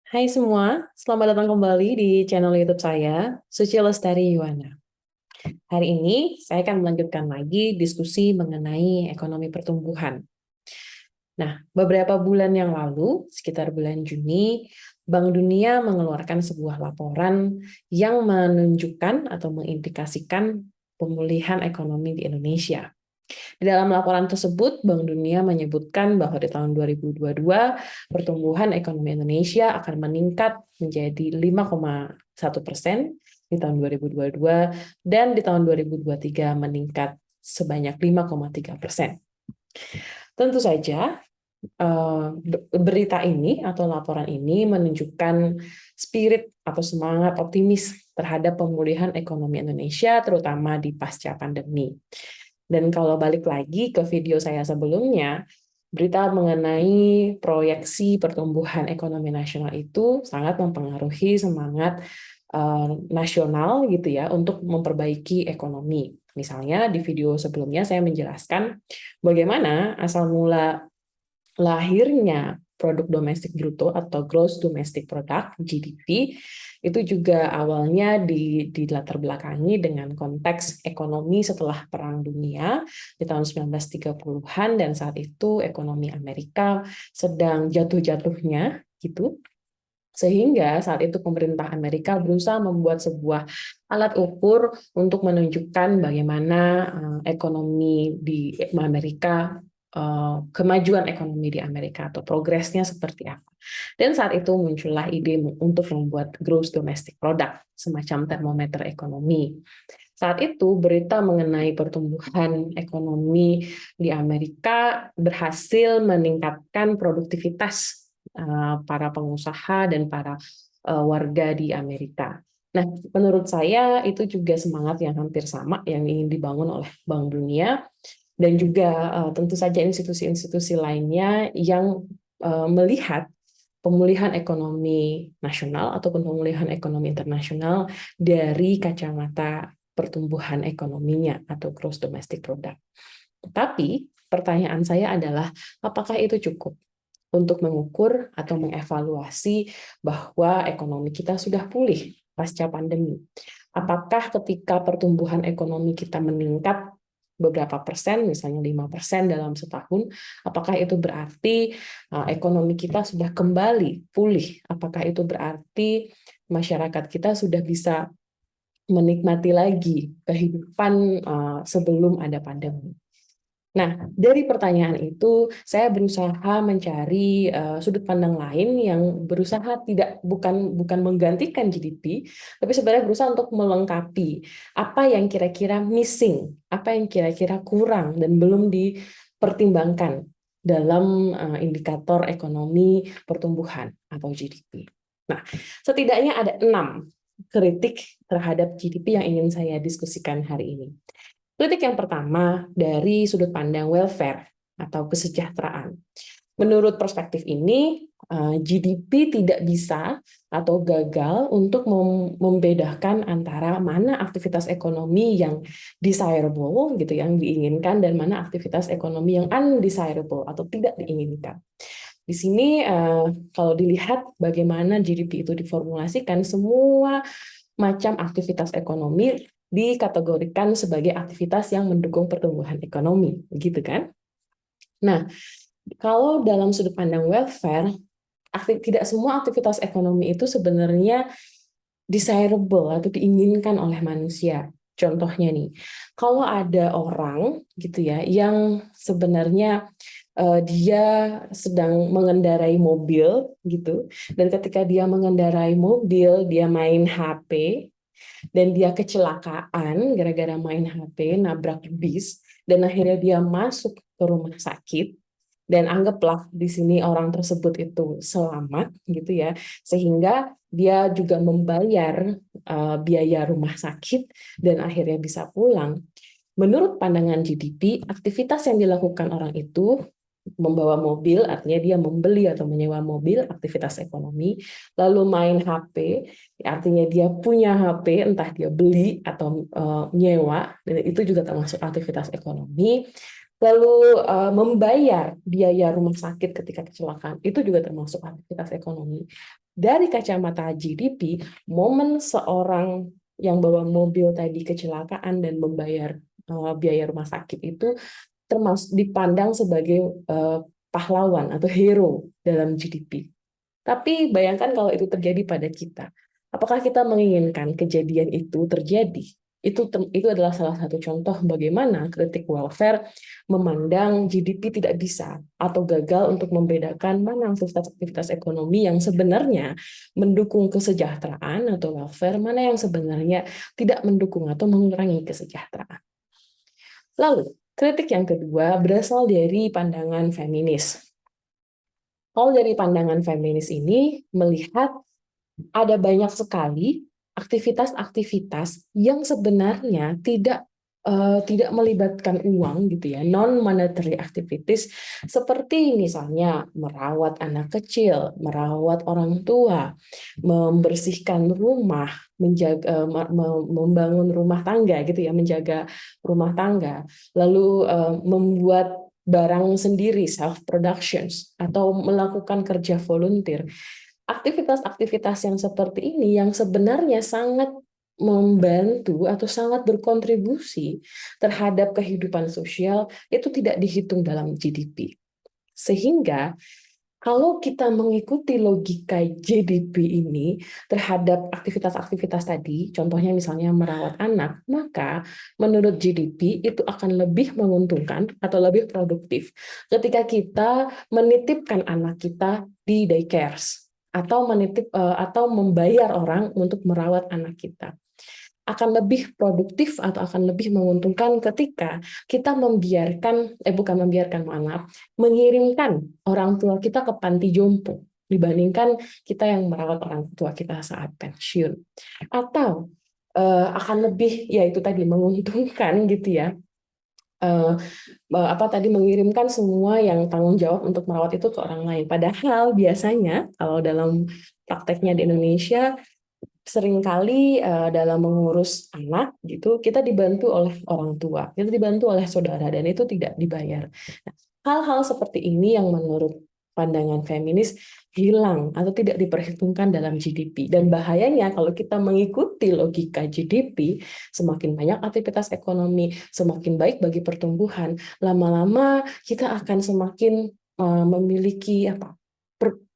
Hai semua, selamat datang kembali di channel YouTube saya, Suci Lestari Yuwana. Hari ini saya akan melanjutkan lagi diskusi mengenai ekonomi pertumbuhan. Nah, beberapa bulan yang lalu, sekitar bulan Juni, Bank Dunia mengeluarkan sebuah laporan yang menunjukkan atau mengindikasikan pemulihan ekonomi di Indonesia. Di dalam laporan tersebut, Bank Dunia menyebutkan bahwa di tahun 2022, pertumbuhan ekonomi Indonesia akan meningkat menjadi 5,1% di tahun 2022, dan di tahun 2023 meningkat sebanyak 5,3%. Tentu saja, berita ini atau laporan ini menunjukkan spirit atau semangat optimis terhadap pemulihan ekonomi Indonesia, terutama di pasca pandemi. Dan kalau balik lagi ke video saya sebelumnya, berita mengenai proyeksi pertumbuhan ekonomi nasional itu sangat mempengaruhi semangat nasional gitu ya untuk memperbaiki ekonomi. Misalnya di video sebelumnya saya menjelaskan bagaimana asal mula lahirnya produk domestik bruto atau gross domestic product GDP itu juga awalnya dilatar belakangi dengan konteks ekonomi setelah Perang Dunia di tahun 1930-an, dan saat itu ekonomi Amerika sedang jatuh-jatuhnya gitu. Sehingga saat itu pemerintah Amerika berusaha membuat sebuah alat ukur untuk menunjukkan bagaimana ekonomi di Amerika, kemajuan ekonomi di Amerika atau progresnya seperti apa. Dan saat itu muncullah ide untuk membuat gross domestic product, semacam termometer ekonomi. Saat itu berita mengenai pertumbuhan ekonomi di Amerika berhasil meningkatkan produktivitas para pengusaha dan para warga di Amerika. Nah, menurut saya itu juga semangat yang hampir sama yang ingin dibangun oleh Bank Dunia, dan juga tentu saja institusi-institusi lainnya yang melihat pemulihan ekonomi nasional ataupun pemulihan ekonomi internasional dari kacamata pertumbuhan ekonominya atau gross domestic product. Tetapi pertanyaan saya adalah, apakah itu cukup untuk mengukur atau mengevaluasi bahwa ekonomi kita sudah pulih pasca pandemi? Apakah ketika pertumbuhan ekonomi kita meningkat beberapa persen, misalnya 5% dalam setahun, apakah itu berarti ekonomi kita sudah kembali pulih? Apakah itu berarti masyarakat kita sudah bisa menikmati lagi kehidupan sebelum ada pandemi? Nah, dari pertanyaan itu, saya berusaha mencari sudut pandang lain yang berusaha bukan menggantikan GDP, tapi sebenarnya berusaha untuk melengkapi apa yang kira-kira missing, apa yang kira-kira kurang dan belum dipertimbangkan dalam indikator ekonomi pertumbuhan atau GDP. Nah, setidaknya ada 6 kritik terhadap GDP yang ingin saya diskusikan hari ini. Kritik yang pertama dari sudut pandang welfare atau kesejahteraan. Menurut perspektif ini, GDP tidak bisa atau gagal untuk membedakan antara mana aktivitas ekonomi yang desirable gitu, yang diinginkan, dan mana aktivitas ekonomi yang undesirable atau tidak diinginkan. Di sini kalau dilihat bagaimana GDP itu diformulasikan, semua macam aktivitas ekonomi dikategorikan sebagai aktivitas yang mendukung pertumbuhan ekonomi, gitu kan? Nah, kalau dalam sudut pandang welfare, tidak semua aktivitas ekonomi itu sebenarnya desirable atau diinginkan oleh manusia. Contohnya nih, kalau ada orang gitu ya yang sebenarnya dia sedang mengendarai mobil gitu, dan ketika dia mengendarai mobil dia main HP dan dia kecelakaan gara-gara main HP, nabrak bis, dan akhirnya dia masuk ke rumah sakit, dan anggaplah di sini orang tersebut itu selamat gitu ya, sehingga dia juga membayar biaya rumah sakit dan akhirnya bisa pulang. Menurut pandangan GDP, aktivitas yang dilakukan orang itu membawa mobil, artinya dia membeli atau menyewa mobil, aktivitas ekonomi. Lalu main HP, artinya dia punya HP, entah dia beli atau nyewa, dan itu juga termasuk aktivitas ekonomi. Lalu membayar biaya rumah sakit ketika kecelakaan, itu juga termasuk aktivitas ekonomi. dari kacamata GDP, momen seorang yang bawa mobil tadi kecelakaan dan membayar biaya rumah sakit itu termasuk dipandang sebagai pahlawan atau hero dalam GDP. Tapi bayangkan kalau itu terjadi pada kita. Apakah kita menginginkan kejadian itu terjadi? Itu adalah salah satu contoh bagaimana kritik welfare memandang GDP tidak bisa atau gagal untuk membedakan mana aktivitas-aktivitas ekonomi yang sebenarnya mendukung kesejahteraan atau welfare, mana yang sebenarnya tidak mendukung atau mengurangi kesejahteraan. Lalu, kritik yang kedua berasal dari pandangan feminis. Kalau dari pandangan feminis ini melihat ada banyak sekali aktivitas-aktivitas yang sebenarnya tidak melibatkan uang gitu ya, non monetary activities seperti misalnya merawat anak kecil, merawat orang tua, membersihkan rumah, menjaga membangun rumah tangga gitu ya, menjaga rumah tangga, lalu membuat barang sendiri self productions atau melakukan kerja volunteer. Aktivitas-aktivitas yang seperti ini yang sebenarnya sangat membantu atau sangat berkontribusi terhadap kehidupan sosial itu tidak dihitung dalam GDP. Sehingga kalau kita mengikuti logika GDP ini terhadap aktivitas-aktivitas tadi, contohnya misalnya merawat anak, maka menurut GDP itu akan lebih menguntungkan atau lebih produktif ketika kita menitipkan anak kita di daycares atau membayar orang untuk merawat anak kita. Akan lebih produktif atau akan lebih menguntungkan ketika kita mengirimkan orang tua kita ke panti jompo dibandingkan kita yang merawat orang tua kita saat pensiun. Atau akan lebih, ya itu tadi, menguntungkan gitu ya, mengirimkan semua yang tanggung jawab untuk merawat itu ke orang lain. Padahal biasanya kalau dalam prakteknya di Indonesia seringkali dalam mengurus anak gitu kita dibantu oleh orang tua, kita dibantu oleh saudara dan itu tidak dibayar. Nah, hal-hal seperti ini yang menurut pandangan feminis hilang atau tidak diperhitungkan dalam GDP. Dan bahayanya kalau kita mengikuti logika GDP, semakin banyak aktivitas ekonomi, semakin baik bagi pertumbuhan, lama-lama kita akan semakin memiliki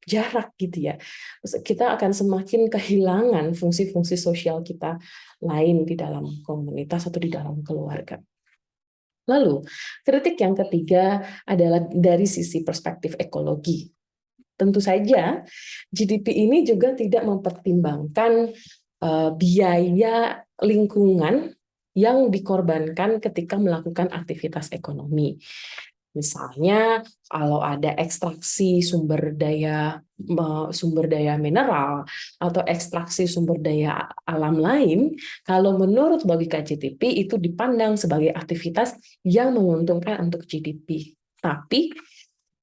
jarak gitu ya. Kita akan semakin kehilangan fungsi-fungsi sosial kita lain di dalam komunitas atau di dalam keluarga. Lalu, kritik yang ketiga adalah dari sisi perspektif ekologi. Tentu saja, GDP ini juga tidak mempertimbangkan biaya lingkungan yang dikorbankan ketika melakukan aktivitas ekonomi. Misalnya, kalau ada ekstraksi sumber daya mineral atau ekstraksi sumber daya alam lain, kalau menurut logika GDP itu dipandang sebagai aktivitas yang menguntungkan untuk GDP. Tapi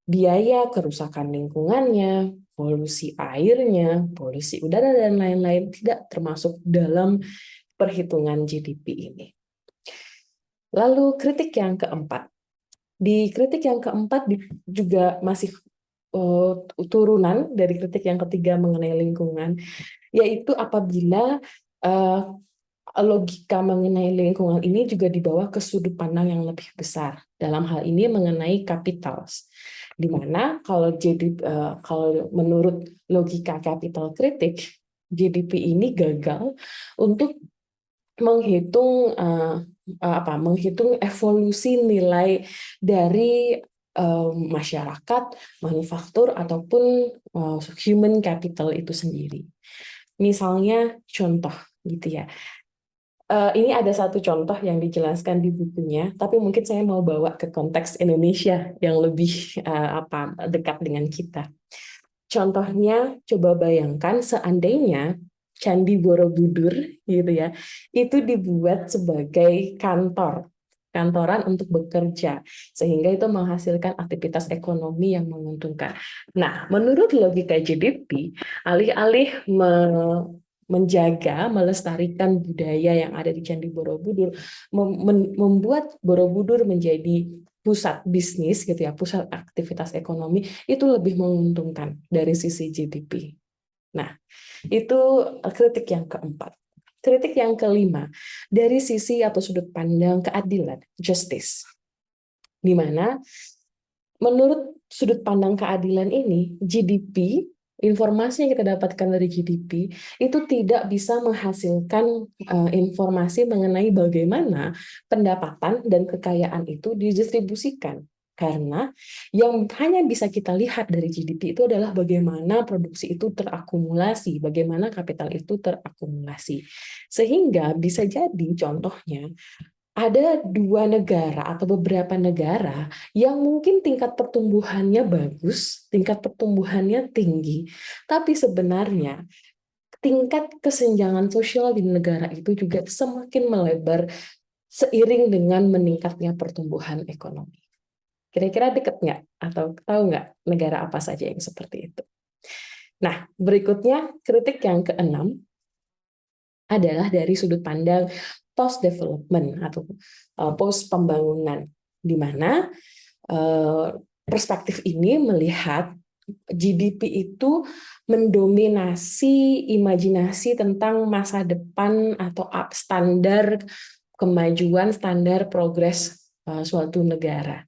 biaya kerusakan lingkungannya, polusi airnya, polusi udara, dan lain-lain tidak termasuk dalam perhitungan GDP ini. Lalu kritik yang keempat. Di kritik yang keempat juga masih turunan dari kritik yang ketiga mengenai lingkungan, yaitu apabila logika mengenai lingkungan ini juga dibawa ke sudut pandang yang lebih besar. Dalam hal ini mengenai kapitals, di mana kalau menurut logika capital kritik, GDP ini gagal untuk menghitung evolusi nilai dari masyarakat, manufaktur ataupun human capital itu sendiri. Misalnya contoh gitu ya. Ini ada satu contoh yang dijelaskan di bukunya, tapi mungkin saya mau bawa ke konteks Indonesia yang lebih dekat dengan kita. Contohnya, coba bayangkan seandainya Candi Borobudur gitu ya, itu dibuat sebagai kantoran untuk bekerja, sehingga itu menghasilkan aktivitas ekonomi yang menguntungkan. Nah, menurut logika GDP, alih-alih menjaga, melestarikan budaya yang ada di Candi Borobudur, membuat Borobudur menjadi pusat bisnis gitu ya, pusat aktivitas ekonomi, itu lebih menguntungkan dari sisi GDP. Nah, itu kritik yang keempat. Kritik yang kelima, dari sisi atau sudut pandang keadilan, justice. Di mana menurut sudut pandang keadilan ini, GDP, informasi yang kita dapatkan dari GDP, itu tidak bisa menghasilkan informasi mengenai bagaimana pendapatan dan kekayaan itu didistribusikan. Karena yang hanya bisa kita lihat dari GDP itu adalah bagaimana produksi itu terakumulasi, bagaimana kapital itu terakumulasi. Sehingga bisa jadi contohnya, ada dua negara atau beberapa negara yang mungkin tingkat pertumbuhannya bagus, tingkat pertumbuhannya tinggi, tapi sebenarnya tingkat kesenjangan sosial di negara itu juga semakin melebar seiring dengan meningkatnya pertumbuhan ekonomi. Kira-kira deket nggak? Atau tahu nggak negara apa saja yang seperti itu? Nah, berikutnya kritik yang keenam adalah dari sudut pandang post development atau post pembangunan, di mana perspektif ini melihat GDP itu mendominasi imajinasi tentang masa depan atau standar kemajuan, standar progres suatu negara.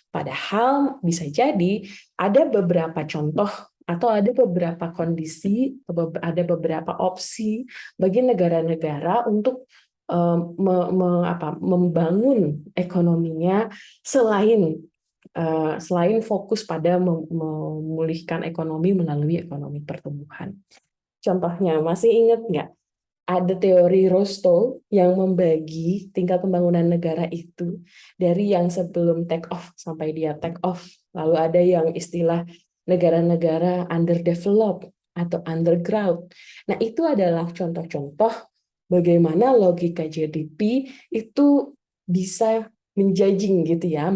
Padahal bisa jadi ada beberapa contoh atau ada beberapa kondisi, ada beberapa opsi bagi negara-negara untuk membangun ekonominya selain fokus pada memulihkan ekonomi melalui ekonomi pertumbuhan. Contohnya, masih ingat nggak? Ada teori Rostow yang membagi tingkat pembangunan negara itu dari yang sebelum take off sampai dia take off. Lalu ada yang istilah negara-negara underdeveloped atau underground. Nah, itu adalah contoh-contoh bagaimana logika GDP itu bisa menjudging gitu ya,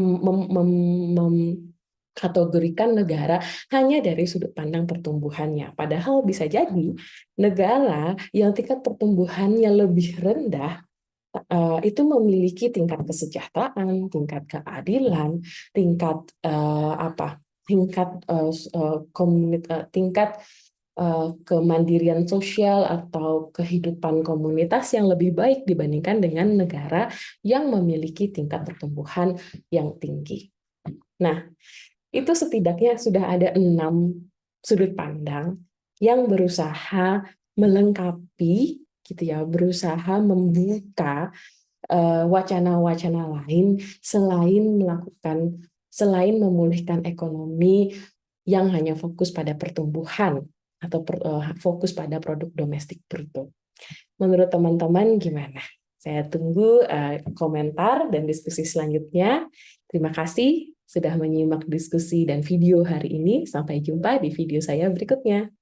kategorikan negara hanya dari sudut pandang pertumbuhannya. Padahal bisa jadi negara yang tingkat pertumbuhannya lebih rendah itu memiliki tingkat kesejahteraan, tingkat keadilan, tingkat tingkat kemandirian sosial atau kehidupan komunitas yang lebih baik dibandingkan dengan negara yang memiliki tingkat pertumbuhan yang tinggi. Nah, itu setidaknya sudah ada 6 sudut pandang yang berusaha melengkapi gitu ya, berusaha membuka wacana-wacana lain selain memulihkan ekonomi yang hanya fokus pada pertumbuhan atau fokus pada produk domestik bruto. Menurut teman-teman gimana? Saya tunggu komentar dan diskusi selanjutnya. Terima kasih sudah menyimak diskusi dan video hari ini. Sampai jumpa di video saya berikutnya.